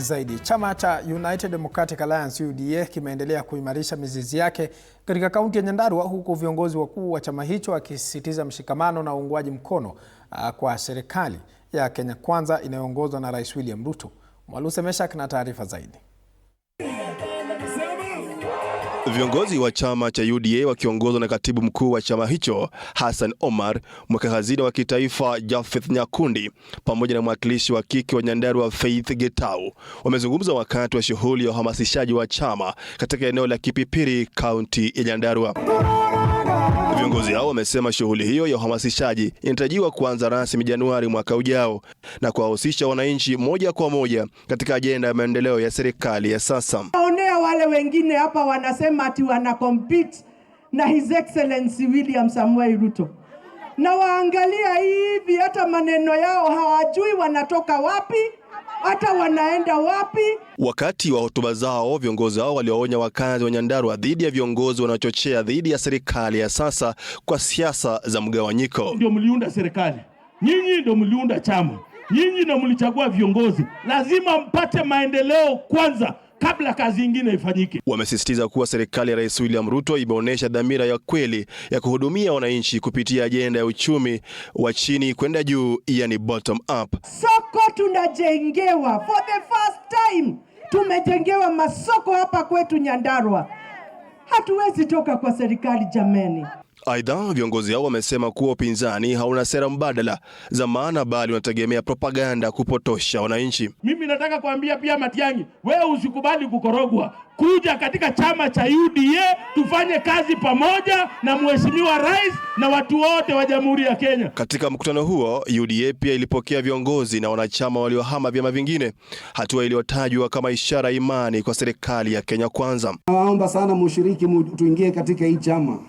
Zaidi, chama cha United Democratic Alliance UDA kimeendelea kuimarisha mizizi yake katika kaunti ya Nyandarua, huku viongozi wakuu wa chama hicho wakisisitiza mshikamano na uungwaji mkono kwa serikali ya Kenya Kwanza inayoongozwa na Rais William Ruto. Mwaluse Meshak na taarifa zaidi. Viongozi wa chama cha UDA wakiongozwa na katibu mkuu wa chama hicho Hassan Omar, mweka hazina wa kitaifa Japheth Nyakundi pamoja na mwakilishi wa kike wa Nyandarua Faith Getau wamezungumza wakati wa shughuli ya uhamasishaji wa chama katika eneo la Kipipiri, kaunti ya Nyandarua. Viongozi hao wamesema shughuli hiyo ya uhamasishaji inatarajiwa kuanza rasmi Januari mwaka ujao na kuwahusisha wananchi moja kwa moja katika ajenda ya maendeleo ya serikali ya sasa. Naonea wale wengine hapa wanasema ati wana compete na His Excellency William Samoei Ruto. Na waangalia hivi, hata maneno yao hawajui wanatoka wapi, hata wanaenda wapi. Wakati wa hotuba zao, viongozi hao walionya wakazi wa Nyandarua dhidi ya viongozi wanaochochea dhidi ya serikali ya sasa kwa siasa za mgawanyiko. Ndio mliunda serikali, nyinyi ndio mliunda chama, nyinyi ndio mlichagua viongozi, lazima mpate maendeleo kwanza kabla kazi nyingine ifanyike. Wamesisitiza kuwa serikali ya Rais William Ruto imeonyesha dhamira ya kweli ya kuhudumia wananchi kupitia ajenda ya uchumi wa chini kwenda juu, yani bottom up. Soko tunajengewa, for the first time tumejengewa masoko hapa kwetu Nyandarua. Hatuwezi toka kwa serikali jameni. Aidha, viongozi hao wamesema kuwa upinzani hauna sera mbadala za maana, bali unategemea propaganda kupotosha wananchi. Mimi nataka kuambia pia Matiang'i, wewe usikubali kukorogwa. Kuja katika chama cha UDA tufanye kazi pamoja na Mheshimiwa Rais na watu wote wa Jamhuri ya Kenya. Katika mkutano huo, UDA pia ilipokea viongozi na wanachama waliohama vyama vingine, hatua iliyotajwa kama ishara imani kwa serikali ya Kenya Kwanza. Nawaomba sana mshiriki, tuingie katika hii chama,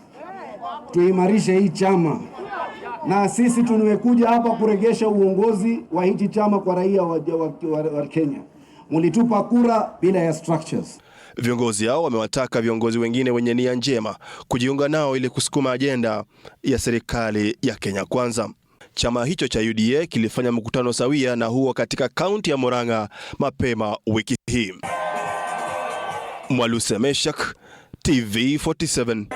tuimarishe hii chama, na sisi tumekuja hapa kuregesha uongozi wa hiki chama kwa raia wa Kenya. Mulitupa kura bila ya structures. Viongozi hao wamewataka viongozi wengine wenye nia njema kujiunga nao ili kusukuma ajenda ya serikali ya Kenya Kwanza. Chama hicho cha UDA kilifanya mkutano sawia na huo katika kaunti ya Murang'a mapema wiki hii. Mwaluse Meshak, TV 47.